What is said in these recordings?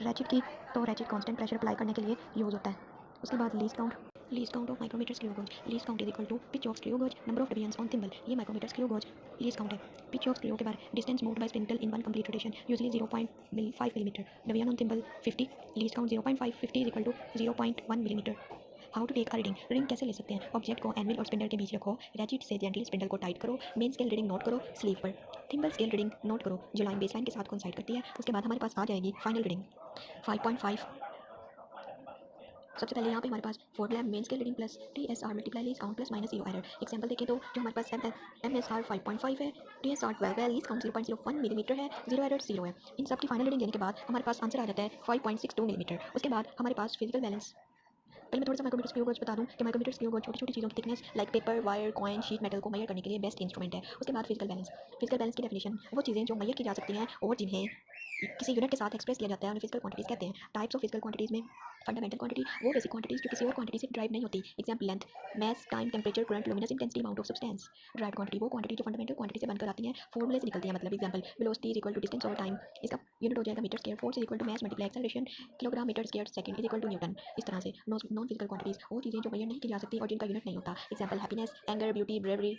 Ratchet की तो ratchet constant pressure apply करने के लिए यूज़ होता है। उसके बाद least count of micrometer screw gauge. Least count is equal to pitch of screw gauge number of divisions on thimble. ये micrometer screw gauge least count है। पिच ऑफ स्क्रू के बाद distance moved by spindle in one complete rotation usually 0.5 millimetre. Division on thimble 50। Least count 0.5 50 is equal to 0.1 millimetre. How to take a reading. Reading कैसे ले सकते हैं? Object को anvil और spindle के बीच रखो। रैचिट से जेंटली स्पिंडल को टाइट करो। मेन स्केल रीडिंग नोट करो स्लीव पर। थिम्बल स्केल रीडिंग नोट करो जो लाइन बेसलाइन के साथ कोइंसाइड करती है। उसके बाद हमारे पास आ जाएगी फाइनल रीडिंग 5.5। सबसे पहले यहाँ पे हमारे पास formula main scale reading plus TSR multiply least count plus minus 0 error. Example देखें तो जो हमारे पास MSR 5.5 है, TSR 12 है, लीस्ट काउंट 0.01 मिलीमीटर है, 0 एरर 0 है। इन सब की फाइनल रीडिंग लेने के बाद हमारे पास आंसर आ जाता है 5.62 मिलीमीटर। उसके बाद हमारे पास फिजिकल बैलेंस। पहले मैं थोड़ा सा माइक्रोमीटर स्क्रू गेज बता दूं कि माइक्रोमीटर स्क्रू गेज छोटी छोटी चीज़ों की thickness like paper, wire, coin, sheet metal को मेजर करने के लिए बेस्ट इंस्ट्रूमेंट है। उसके बाद फिजिकल बैलेंस। फिजिकल बैलेंस की डेफिनेशन वो चीज़ें जो मेजर की जा सकती हैं और जिन्हें किसी यूनिट के साथ एक्सप्रेस किया जाता है उन्हें फिजिकल क्वांटिटीज़ कहते हैं। टाइप्स ऑफ फिजिकल क्वांटिटीज़ में फंडामेंटल क्वांटिटी वो बेसिक क्वांटिटीज़ जो किसी और क्वांटिटी से ड्राइव नहीं होती। Example length, mass, time, temperature, current, luminous intensity, amount of substance. Derive quantity वो क्वांटिटी जो फंडामेंटल क्वांटिटी से बनकर आती है, फॉर्मूले से निकलती है। मतलब example velocity is equal to distance over time, इसका यूनिट हो जाएगा metre square. Force is equal to mass multiply acceleration, kilogram metre square second is equal to newton. इस तरह से नॉन फिजिकल क्वांटिटीज़ वो चीज़ें जो मेजर नहीं की जा सकती और जिनका यूनिट नहीं होता। Example happiness, anger, beauty, bravery.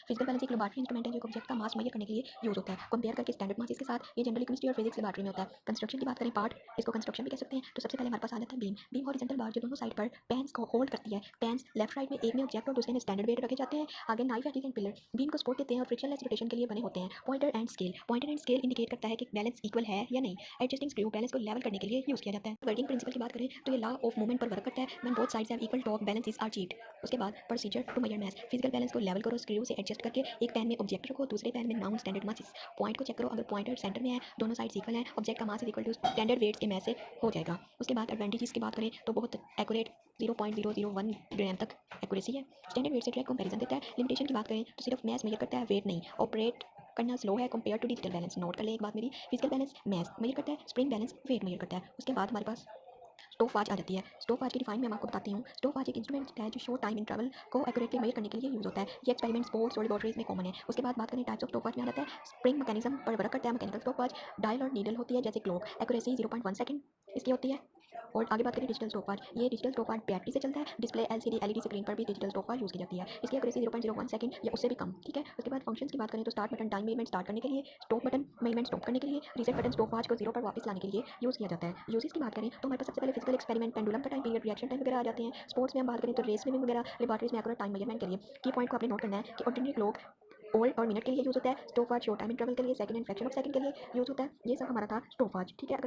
Physical balance एक लेबॉरेटरी इंस्ट्रूमेंट है जो ऑब्जेक्ट का मास मेजर करने के लिए यूज होता है कंपेयर करके स्टैंडर्ड मासेस के साथ। ये जनरली केमिस्ट्री और फिजिक्स लेबॉरेटरी में होता है। कंस्ट्रक्शन की बात करें पार्ट, इसको कंस्ट्रक्शन भी कह सकते हैं। तो सबसे पहले हमारे पास आ जाता है बीम। बीम हॉरिजॉन्टल बार जो दोनों साइड पर पैन्स को होल्ड करती है। पैन्स लेफ्ट राइट में एक में ऑब्जेक्ट और दूसरे में स्टैंडर्ड वेट रखे जाते हैं। आगे नाइफ एंड पिलर बीम को सपोर्ट देते हैं और फ्रिक्शनलेस रोटेशन के लिए बने होते हैं। Pointer and scale. Pointer and scale indicate करता है कि बैलेंस इक्वल है या नहीं। एडजस्टिंग स्क्रू बैलेंस को लेवल करने के लिए यूज किया जाता है। वर्किंग प्रिंसिपल की बात करें तो ये लॉ ऑफ मूवमेंट पर वर्क करता है। When both sides have equal torque balance is achieved. उसके बाद procedure to measure mass. Physical balance को लेवल करो स्क्रू से एडजस्ट करके। एक पैन में ऑब्जेक्ट रखो, दूसरे पैन में नाउन स्टैंडर्ड मासेस। पॉइंट को चेक करो, अगर पॉइंटर सेंटर में है, दोनों साइड इक्वल है, ऑब्जेक्ट का mass is equal to standard weights के मास से हो जाएगा। उसके बाद एडवांटेजेस की बात करें तो बहुत एक्यूरेट 0.001 ग्राम तक एक्यूरेसी है। स्टैंडर्ड वेट से डायरेक्ट कंपैरिजन देता है। लिमिटेशन की बात करें तो सिर्फ मास मेजर करता है, वेट नहीं। ऑपरेट करना स्लो है compare to digital balance. Note कर ले एक बात मेरी, फिजिकल बैलेंस मास मेजर करता है, स्प्रिंग बैलेंस वेट मेजर करता है। उसके बाद हमारे पास स्टॉपवॉच आ जाती है। स्टॉपवॉच की डिफाइन मैं आपको बताती हूँ। स्टॉपवॉच एक इंस्ट्रूमेंट है जो शो टाइम इन ट्रैवल को एक्यूरेटली मेजर करने के लिए यूज होता है। ये एक्सपेरिमेंट स्पोर्ट्स और लेबोरेटरीज में कॉमन है। उसके बाद बात करें टाइप्स ऑफ स्टॉपवॉच में आ जाता है स्प्रिंग मैकेनिज्म पर वर्क करता है मैकेनिकल स्टॉपवॉच। डायल और नीडल होती है जैसे क्लॉक, एक्यूरेसी 0.1 सेकंड इसकी होती है। और आगे बात करें डिजिटल स्टॉपवॉच। ये डिजिटल स्टॉपवॉच बैटरी से चलता है। डिस्प्ले LCD LED स्क्रीन पर भी डिजिटल स्टॉपवॉच यूज की जाती है। इसकी एक्यूरेसी 0.01 सेकंड या उससे भी कम, ठीक है। उसके बाद फंक्शंस की बात करें तो start button time measurement start करने के लिए, स्टॉप बटन मेजरमेंट स्टॉप करने के लिए, रीसेट बटन स्टॉपवॉच को जीरो पर वापस लाने के लिए यूज किया जाता है। यूजेस की बात करें तो हमारे पास सबसे पहले फिजिकल एक्सपेरिमेंट, पेंडुलम का टाइम पीरियड, रिएक्शन टाइम वगैरह आ जाते हैं। स्पोर्ट्स में हम बात करें तो रेस स्विमिंग वगैरह, लेबोरेटरीज में एक्यूरेट टाइम मेजरमेंट के लिए। की पॉइंट को आपने नोट करना है कि ऑर्डिनरी क्लॉक ओल्ड और मिनट के लिए यूज होता है। Stopwatch short time in travel के लिए, second and fraction of second के लिए यूज होता है। ये सब हमारा था स्टॉपवॉच, ठीक है।